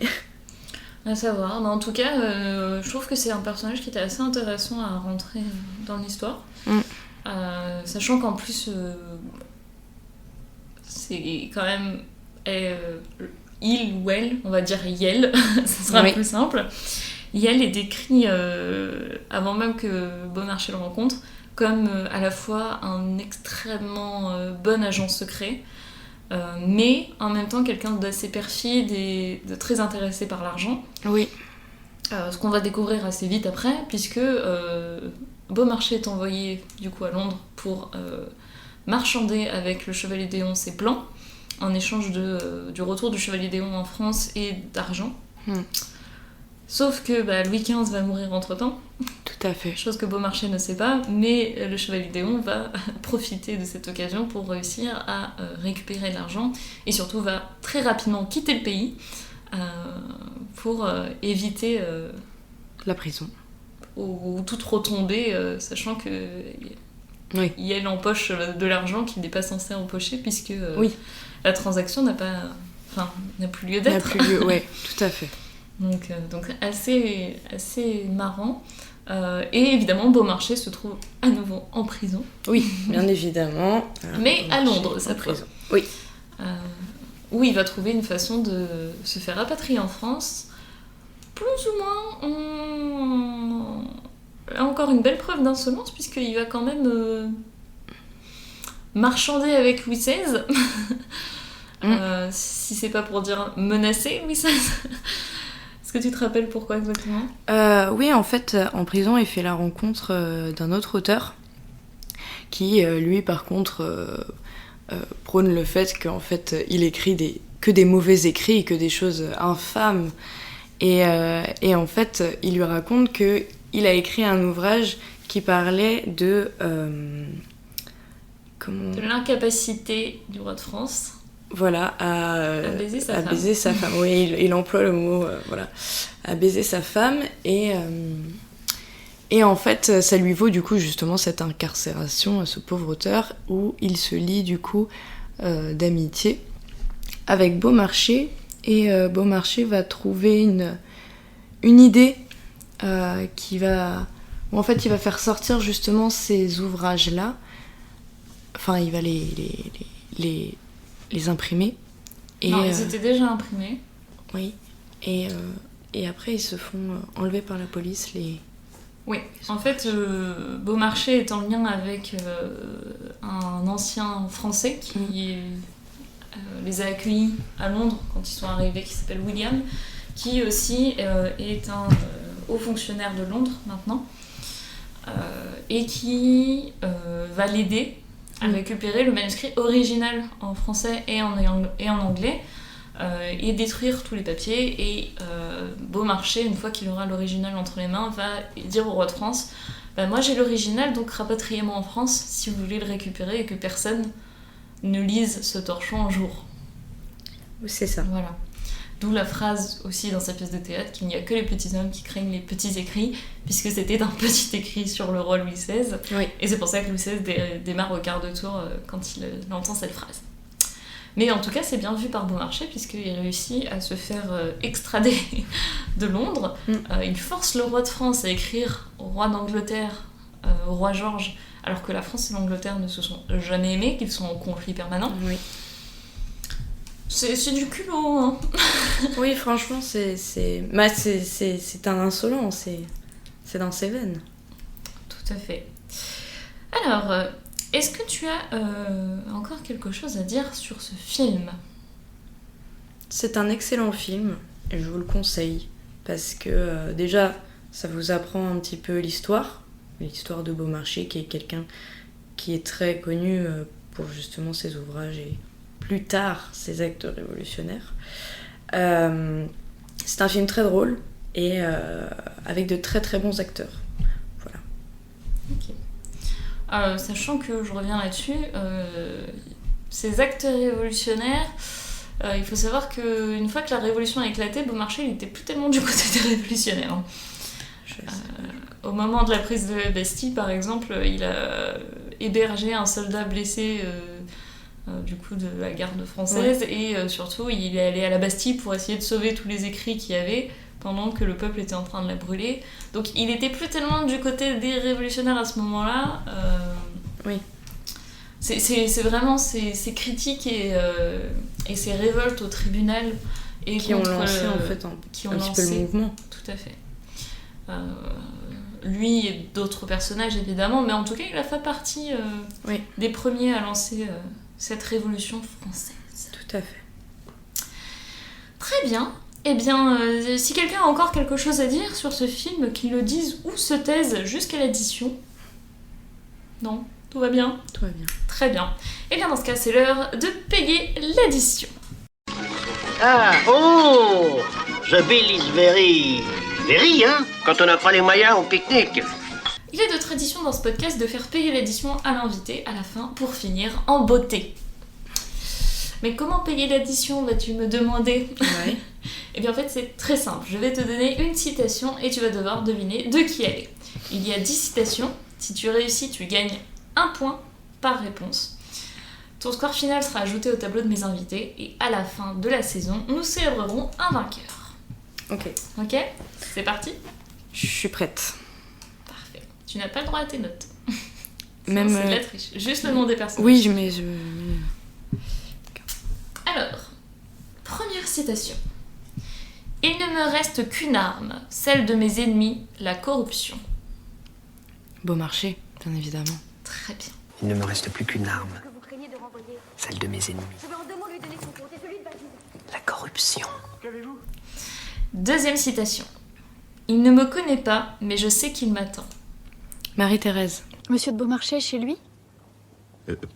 À savoir. Mais en tout cas, je trouve que c'est un personnage qui était assez intéressant à rentrer dans l'histoire. Sachant qu'en plus, c'est quand même il ou elle, on va dire Yel, ça sera plus simple. Yel est décrit, avant même que Beaumarchais le rencontre, comme à la fois un extrêmement bon agent secret, mais en même temps quelqu'un d'assez perfide et de très intéressé par l'argent. Oui. Ce qu'on va découvrir assez vite après, puisque Beaumarchais est envoyé du coup à Londres pour marchander avec le chevalier Déon ses plans, en échange du retour du chevalier Déon en France et d'argent. Sauf que Louis XV va mourir entre-temps. Tout à fait. Chose que Beaumarchais ne sait pas, mais le chevalier Déon va profiter de cette occasion pour réussir à récupérer l'argent et surtout va très rapidement quitter le pays pour éviter la prison. Ou toute retombée, sachant que Yel empoche de l'argent qu'il n'est pas censé empocher puisque la transaction n'a plus lieu d'être. N'a plus lieu, oui, tout à fait. Donc assez marrant. Et évidemment, Beaumarchais se trouve à nouveau en prison. Oui, bien évidemment. Mais à Londres, cette fois. Oui. Où il va trouver une façon de se faire rapatrier en France. Plus ou moins, là encore une belle preuve d'insolence, puisqu'il va quand même marchander avec Louis XVI. Si c'est pas pour dire menacer Louis XVI. Est-ce que tu te rappelles pourquoi exactement ? Oui, en fait, en prison, il fait la rencontre d'un autre auteur qui, lui, par contre, prône le fait qu'en fait, il écrit que des mauvais écrits et que des choses infâmes. Et en fait, il lui raconte qu'il a écrit un ouvrage qui parlait de l'incapacité du roi de France. Voilà, à baiser sa femme. Oui, il emploie le mot, à baiser sa femme. Et en fait, ça lui vaut du coup justement cette incarcération à ce pauvre auteur, où il se lie du coup d'amitié avec Beaumarchais, Et Beaumarchais va trouver une idée qui va... En fait, il va faire sortir justement ces ouvrages-là. Enfin, il va les imprimer. Et, Non, ils étaient déjà imprimés. Oui. Et après, ils se font enlever par la police. Oui, en fait, Beaumarchais est en lien avec un ancien Français qui les a accueillis à Londres quand ils sont arrivés, qui s'appelle William, qui aussi est un haut fonctionnaire de Londres maintenant, et qui va l'aider à récupérer le manuscrit original en français et en anglais, et détruire tous les papiers. Et Beaumarchais, une fois qu'il aura l'original entre les mains, va dire au roi de France, moi j'ai l'original, donc rapatriez-moi en France si vous voulez le récupérer et que personne ne lise ce torchon un jour. C'est ça. Voilà. D'où la phrase aussi dans sa pièce de théâtre qu'il n'y a que les petits hommes qui craignent les petits écrits, puisque c'était un petit écrit sur le roi Louis XVI. Oui. Et c'est pour ça que Louis XVI démarre au quart de tour quand il entend cette phrase. Mais en tout cas, c'est bien vu par Beaumarchais, puisqu'il réussit à se faire extrader de Londres. Il force le roi de France à écrire au roi d'Angleterre, au roi George, alors que la France et l'Angleterre ne se sont jamais aimés, qu'ils sont en conflit permanent. Oui. C'est du culot, hein. Oui, franchement, c'est un insolent, c'est dans ses veines. Tout à fait. Alors, est-ce que tu as encore quelque chose à dire sur ce film ? C'est un excellent film, et je vous le conseille, parce que déjà, ça vous apprend un petit peu l'histoire de Beaumarchais, qui est quelqu'un qui est très connu pour justement ses ouvrages et plus tard ses actes révolutionnaires. C'est un film très drôle et avec de très très bons acteurs. Voilà. Ok. Sachant que je reviens là-dessus, ces actes révolutionnaires, il faut savoir qu'une fois que la révolution a éclaté, Beaumarchais il n'était plus tellement du côté des révolutionnaires. Hein. Au moment de la prise de la Bastille, par exemple, il a hébergé un soldat blessé du coup de la garde française, et surtout il est allé à la Bastille pour essayer de sauver tous les écrits qu'il y avait pendant que le peuple était en train de la brûler. Donc il était plus tellement du côté des révolutionnaires à ce moment-là. Oui. C'est vraiment ces critiques et ces révoltes au tribunal et qui ont lancé en fait un petit peu le mouvement. Tout à fait. Lui et d'autres personnages évidemment, mais en tout cas il a fait partie des premiers à lancer cette révolution française. Tout à fait. Très bien. Eh bien, si quelqu'un a encore quelque chose à dire sur ce film, qu'il le dise ou se taise jusqu'à l'édition. Non, tout va bien ? Tout va bien. Très bien. Eh bien, dans ce cas, c'est l'heure de payer l'édition. Ah, oh, the bill is very, hein. Quand on n'a pas les moyens, on pique-nique. Il est de tradition dans ce podcast de faire payer l'édition à l'invité à la fin pour finir en beauté. Mais comment payer l'édition, vas-tu me demander ? Ouais. Eh bien en fait c'est très simple, je vais te donner une citation et tu vas devoir deviner de qui elle est. Il y a 10 citations, si tu réussis tu gagnes 1 point par réponse. Ton score final sera ajouté au tableau de mes invités et à la fin de la saison, nous célébrerons un vainqueur. Ok ? C'est parti ? Je suis prête. Parfait. Tu n'as pas le droit à tes notes. Même c'est de la triche. Juste le nom des personnages. Oui, mais Alors, première citation. Il ne me reste qu'une arme, celle de mes ennemis, la corruption. Beaumarchais, bien évidemment. Très bien. Il ne me reste plus qu'une arme, celle de mes ennemis. La corruption. Deuxième citation. Il ne me connaît pas, mais je sais qu'il m'attend. Marie-Thérèse. Monsieur de Beaumarchais est chez lui ?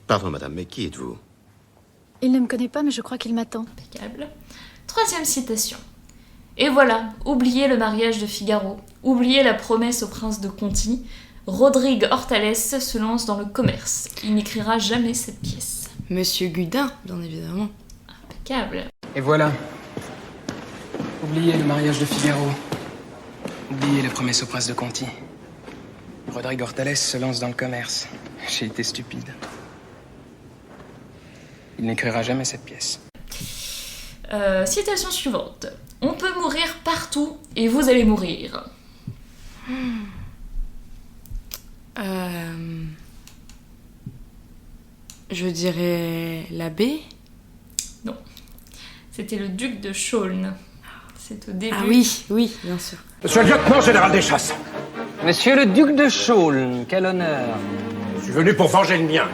Pardon, madame, mais qui êtes-vous ? Il ne me connaît pas, mais je crois qu'il m'attend. Impeccable. Troisième citation. Et voilà, oubliez le mariage de Figaro, oubliez la promesse au prince de Conti, Rodrigue Hortalès se lance dans le commerce. Il n'écrira jamais cette pièce. Monsieur Gudin, bien évidemment. Impeccable. Et voilà. Oubliez le mariage de Figaro. Oubliez la promesse au prince de Conti. Rodrigue Hortalès se lance dans le commerce. J'ai été stupide. Il n'écrira jamais cette pièce. Citation suivante. On peut mourir partout et vous allez mourir. Je dirais l'abbé. Non. C'était le duc de Chaulnes. C'est au début. Ah oui, oui, bien sûr. Monsieur le lieutenant général des chasses. Monsieur le duc de Chaulnes, quel honneur. Je suis venu pour venger le mien.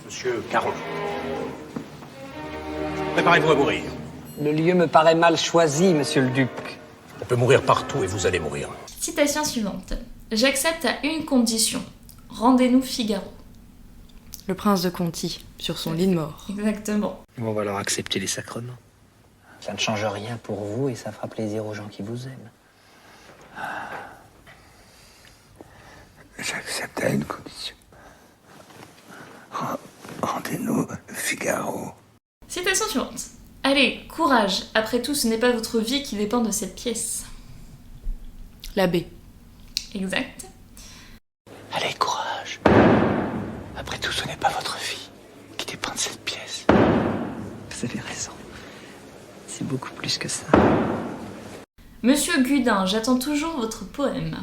Monsieur Caron. Préparez-vous à mourir. Le lieu me paraît mal choisi, monsieur le duc. On peut mourir partout et vous allez mourir. Citation suivante. J'accepte à une condition. Rendez-nous Figaro. Le prince de Conti, sur son lit de mort. Exactement. On va alors accepter les sacrements. Ça ne change rien pour vous et ça fera plaisir aux gens qui vous aiment. J'accepte à une condition. Rendez-nous Figaro. Citation suivante. Allez, courage. Après tout, ce n'est pas votre vie qui dépend de cette pièce. L'abbé. Exact. Allez, courage. Après tout, ce n'est pas votre vie qui dépend de cette pièce. Vous avez raison. C'est beaucoup plus que ça. Monsieur Gudin, j'attends toujours votre poème.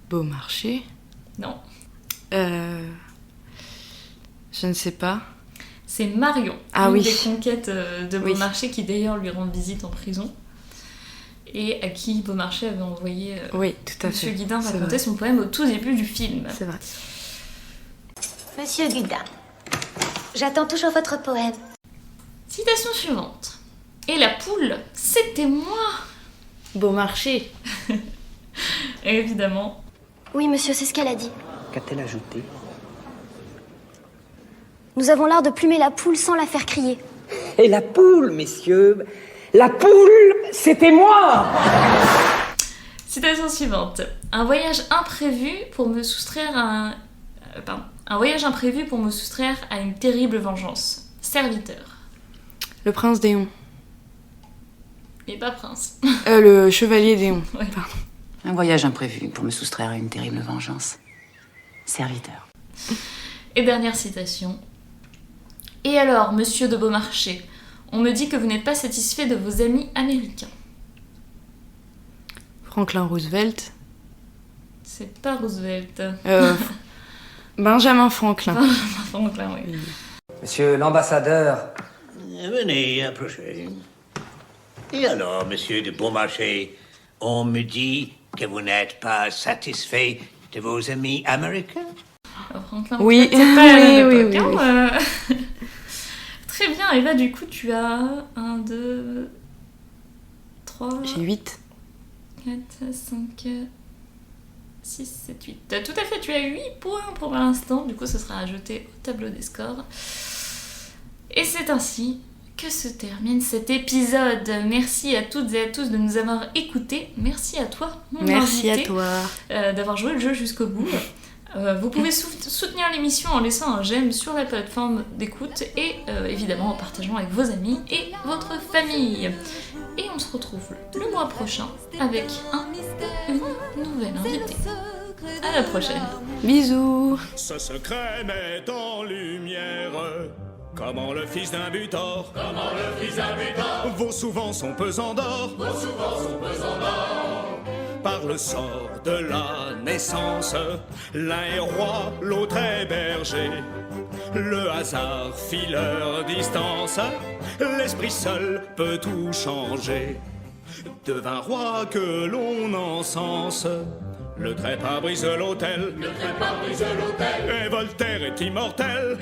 Beaumarchais. Non. Je ne sais pas. C'est Marion, une des conquêtes de Beaumarchais qui d'ailleurs lui rend visite en prison et à qui Beaumarchais avait envoyé oui, tout à Monsieur fait. Gudin raconter son poème au tout début du film. C'est vrai. Monsieur Gudin, j'attends toujours votre poème. Citation suivante. Et la poule, c'était moi. Beaumarchais. Évidemment. Oui, monsieur, c'est ce qu'elle a dit. Qu'a-t-elle ajouté? Nous avons l'art de plumer la poule sans la faire crier. Et la poule, messieurs, la poule, c'était moi. Citation suivante. Un voyage imprévu pour me soustraire à un voyage imprévu pour me soustraire à une terrible vengeance. Serviteur. Le prince d'Éon. Et pas prince. Le chevalier d'Éon. Ouais. Pardon. Un voyage imprévu pour me soustraire à une terrible vengeance. Serviteur. Et dernière citation. Et alors, monsieur de Beaumarchais, on me dit que vous n'êtes pas satisfait de vos amis américains. Franklin Roosevelt. C'est pas Roosevelt. Benjamin Franklin. Franklin, oui. Monsieur l'ambassadeur. Venez, approchez. Et alors, monsieur de Beaumarchais, on me dit que vous n'êtes pas satisfait de vos amis américains? Franklin, oui, c'est pas oui. Très bien, Eva, du coup, tu as 1, 2, 3... J'ai 8. 4, 5, 6, 7, 8. Tout à fait, tu as 8 points pour l'instant. Du coup, ce sera ajouté au tableau des scores. Et c'est ainsi que se termine cet épisode. Merci à toutes et à tous de nous avoir écoutés. Merci à toi, mon Merci invité, à toi. D'avoir joué le jeu jusqu'au bout. Vous pouvez soutenir l'émission en laissant un j'aime sur la plateforme d'écoute et évidemment en partageant avec vos amis et votre famille. Et on se retrouve le mois prochain avec une nouvelle invitée. À la prochaine. Bisous. Ce secret met en lumière comment le fils d'un butor, vaut souvent son pesant d'or, par le sort de la naissance. L'un est roi, l'autre est berger. Le hasard fit leur distance. L'esprit seul peut tout changer. Devint roi que l'on encense. Le trépas brise l'autel. Et Voltaire est immortel.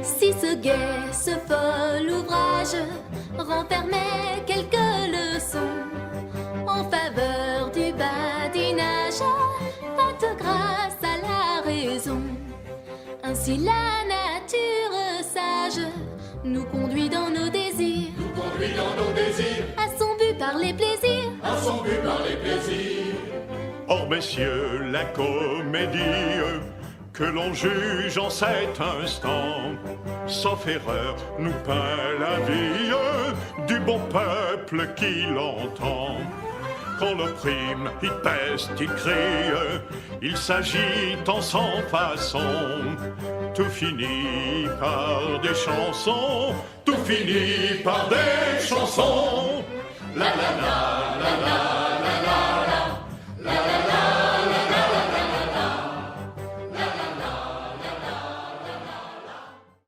Si ce gai, ce fol ouvrage renfermait quelques leçons en faveur du badinage, faites grâce à la raison. Ainsi la nature sage nous conduit dans nos désirs, à son but par les plaisirs, Or, messieurs, la comédie que l'on juge en cet instant, sauf erreur, nous peint la vie du bon peuple qui l'entend. Quand l'opprime, il peste, il crie, il s'agite en sans façon. tout finit par des chansons, tout finit par des chansons. La la la la la.